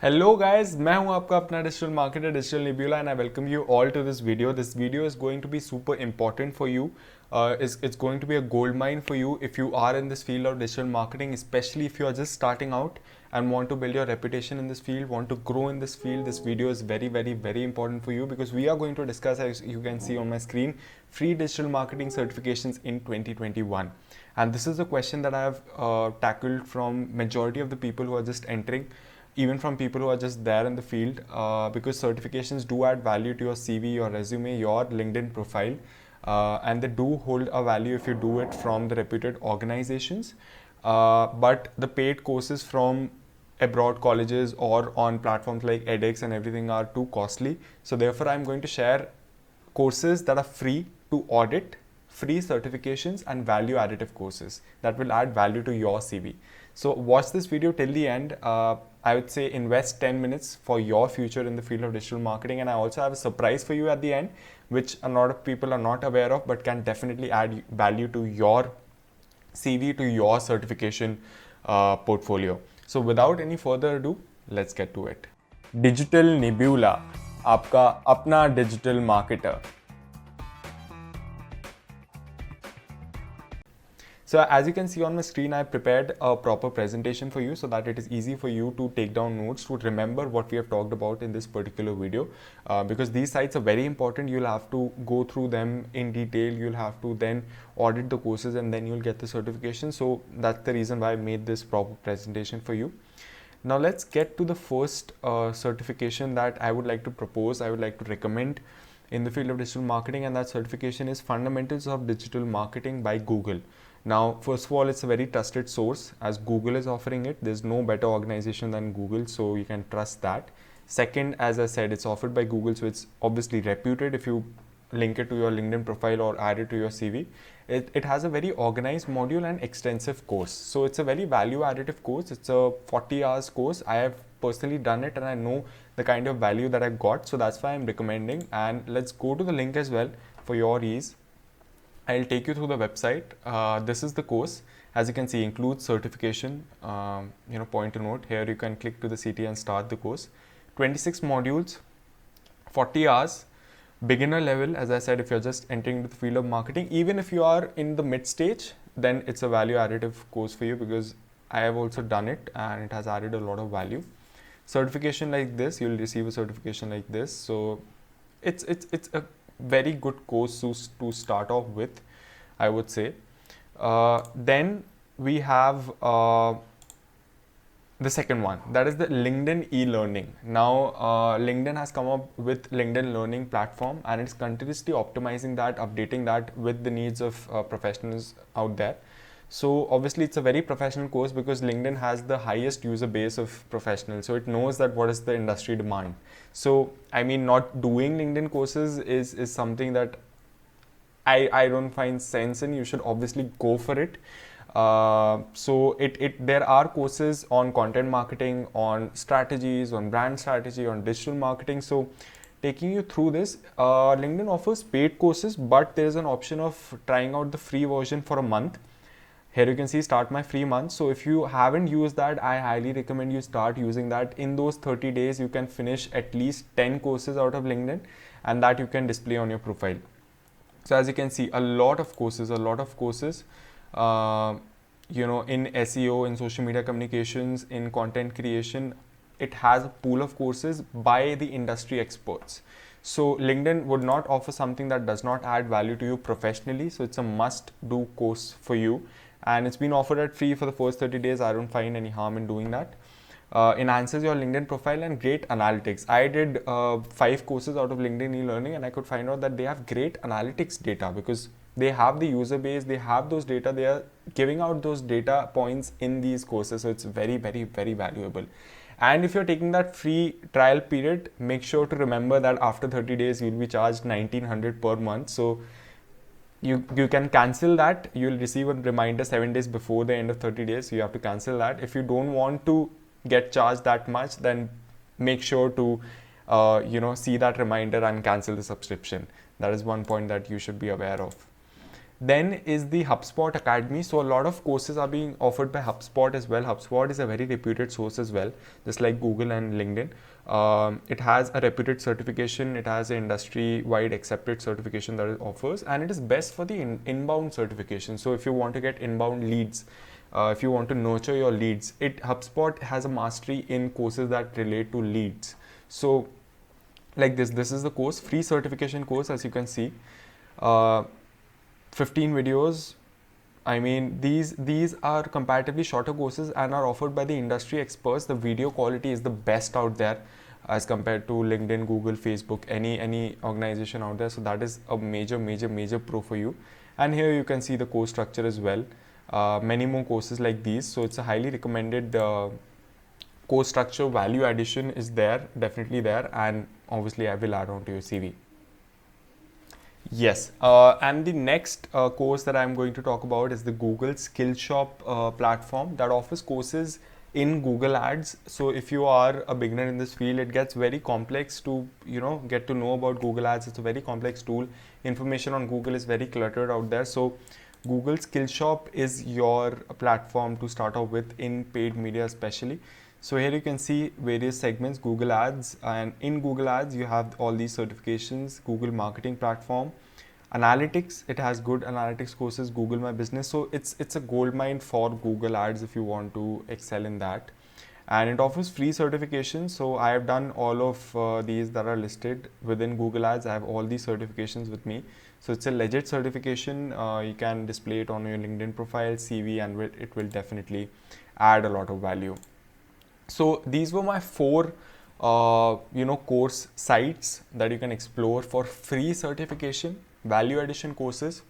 Hello guys, मैं हूं आपका अपना digital marketer Digital Nebula and I welcome you all to this video. This video is going to be super important for you. It's going to be a gold mine for you if you are in this field of digital marketing, especially if you are just starting out and want to build your reputation in this field, want to grow in this field. This video is very, very, very important for you because we are going to discuss, as you can see on my screen, free digital marketing certifications in 2021. And this is a question that I have tackled from majority of the people who are just entering, even from people who are just there in the field, because certifications do add value to your CV, your resume, your LinkedIn profile, and they do hold a value if you do it from the reputed organizations. But the paid courses from abroad colleges or on platforms like edX and everything are too costly. So therefore, I'm going to share courses that are free to audit, free certifications and value additive courses that will add value to your CV. So watch this video till the end. I would say invest 10 minutes for your future in the field of digital marketing, and I also have a surprise for you at the end, which a lot of people are not aware of but can definitely add value to your CV, to your certification portfolio. So without any further ado, let's get to it. Digital Nebula, आपका अपना digital marketer. So as you can see on my screen, I prepared a proper presentation for you so that it is easy for you to take down notes, to remember what we have talked about in this particular video, because these sites are very important. You'll have to go through them in detail. You'll have to then audit the courses and then you'll get the certification. So that's the reason why I made this proper presentation for you. Now let's get to the first certification that I would like to propose, I would like to recommend in the field of digital marketing, and that certification is Fundamentals of Digital Marketing by Google. Now, first of all, it's a very trusted source as Google is offering it. There's no better organization than Google, so you can trust that. Second, as I said, it's offered by Google, so it's obviously reputed. If you link it to your LinkedIn profile or add it to your CV, it has a very organized module and extensive course. So it's a very value additive course. It's a 40 hours course. I have personally done it and I know the kind of value that I got. So that's why I'm recommending. And let's go to the link as well for your ease. I'll take you through the website. This is the course. As you can see, includes certification. Point to note here, you can click to the CT and start the course. 26 modules, 40 hours, beginner level. As I said, if you're just entering into the field of marketing, even if you are in the mid stage, then it's a value additive course for you because I have also done it and it has added a lot of value. Certification like this, you'll receive a certification like this. So it's a very good course to start off with, I would say. Then we have the second one, that is the LinkedIn e-learning. Now LinkedIn has come up with LinkedIn learning platform and it's continuously optimizing that, updating that with the needs of professionals out there. So obviously it's a very professional course because LinkedIn has the highest user base of professionals. So it knows that what is the industry demand. So I mean, not doing LinkedIn courses is something that I don't find sense in. You should obviously go for it. So there are courses on content marketing, on strategies, on brand strategy, on digital marketing. So taking you through this, LinkedIn offers paid courses, but there is an option of trying out the free version for a month. Here you can see start my free month. So if you haven't used that, I highly recommend you start using that. In those 30 days, you can finish at least 10 courses out of LinkedIn and that you can display on your profile. So as you can see, a lot of courses, in SEO, in social media communications, in content creation, it has a pool of courses by the industry experts. So LinkedIn would not offer something that does not add value to you professionally. So it's a must do course for you. And it's been offered at free for the first 30 days. I don't find any harm in doing that. Enhances your LinkedIn profile and great analytics. I did 5 courses out of LinkedIn e-learning and I could find out that they have great analytics data because they have the user base, they have those data, they are giving out those data points in these courses. So it's very, very, very valuable. And if you're taking that free trial period, make sure to remember that after 30 days, you'll be charged 1900 per month. So you can cancel that. You'll receive a reminder 7 days before the end of 30 days. So you have to cancel that. If you don't want to get charged that much, then make sure to see that reminder and cancel the subscription. That is one point that you should be aware of. Then is the HubSpot Academy. So a lot of courses are being offered by HubSpot as well. HubSpot is a very reputed source as well, just like Google and LinkedIn. It has a reputed certification. It has an industry-wide accepted certification that it offers, and it is best for the inbound certification. So if you want to get inbound leads, if you want to nurture your leads, HubSpot has a mastery in courses that relate to leads. So like this is the course, free certification course, as you can see. 15 videos. I mean, these are comparatively shorter courses and are offered by the industry experts. The video quality is the best out there as compared to LinkedIn, Google, Facebook, any organization out there. So that is a major pro for you. And here you can see the course structure as well. Many more courses like these. So it's a highly recommended course structure. Value addition is there, definitely there, and obviously I will add on to your CV. Yes, and the next course that I'm going to talk about is the Google Skillshop platform that offers courses in Google Ads. So if you are a beginner in this field, it gets very complex to get to know about Google Ads. It's a very complex tool. Information on Google is very cluttered out there. So Google Skillshop is your platform to start off with in paid media especially. So here you can see various segments, Google Ads, and in Google Ads you have all these certifications, Google Marketing Platform, Analytics. It has good analytics courses, Google My Business. So it's a goldmine for Google Ads if you want to excel in that. And it offers free certifications. So I have done all of these that are listed within Google Ads. I have all these certifications with me. So it's a legit certification. You can display it on your LinkedIn profile, CV, and it will definitely add a lot of value. So these were my 4 course sites that you can explore for free certification, value addition courses,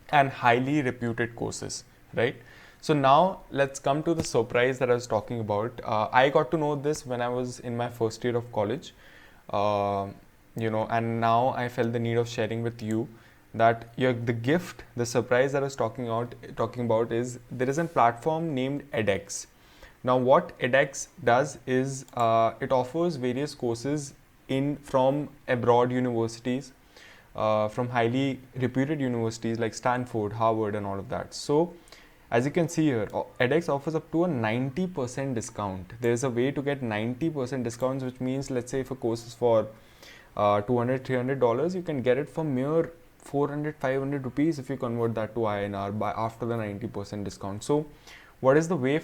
and highly reputed courses, right? So now let's come to the surprise that I was talking about. I got to know this when I was in my first year of college, and now I felt the need of sharing with you that the surprise that I was talking about is there is a platform named edX. Now what edX does is it offers various courses from abroad universities, from highly reputed universities like Stanford, Harvard, and all of that. So as you can see here, edX offers up to a 90% discount. There is a way to get 90% discounts, which means let's say if a course is for $200, $300, you can get it for mere 400, 500 rupees if you convert that to INR after the 90% discount. So what is the way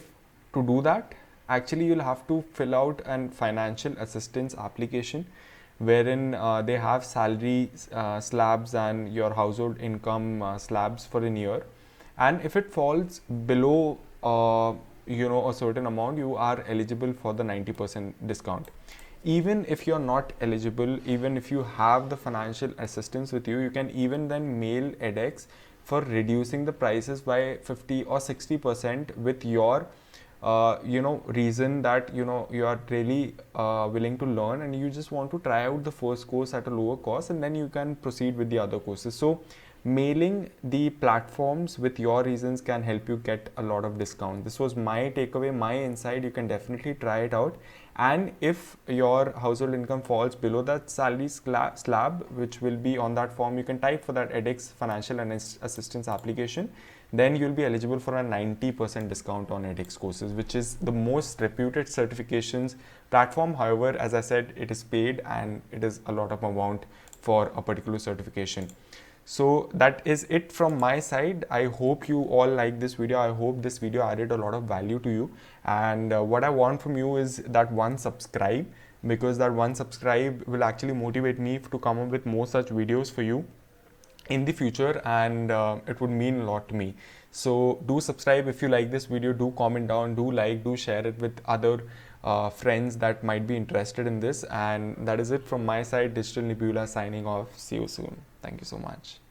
to do that? Actually, you'll have to fill out a financial assistance application wherein they have salary slabs and your household income slabs for a year, and if it falls below a certain amount, you are eligible for the 90% discount. Even if you're not eligible, even if you have the financial assistance with you, you can even then mail edX for reducing the prices by 50 or 60% with your reason that you are really willing to learn and you just want to try out the first course at a lower cost, and then you can proceed with the other courses. So mailing the platforms with your reasons can help you get a lot of discount. This was my takeaway, my insight. You can definitely try it out. And if your household income falls below that salary slab, which will be on that form, you can type for that edX financial assistance application. Then you'll be eligible for a 90% discount on edX courses, which is the most reputed certifications platform. However, as I said, it is paid and it is a lot of amount for a particular certification. So that is it from my side. I hope you all like this video. I hope this video added a lot of value to you. And what I want from you is that one subscribe, because that one subscribe will actually motivate me to come up with more such videos for you in the future, and it would mean a lot to me. So do subscribe if you like this video. Do comment down, do like, do share it with other friends that might be interested in this. And that is it from my side. Digital Nebula signing off. See you soon. Thank you so much.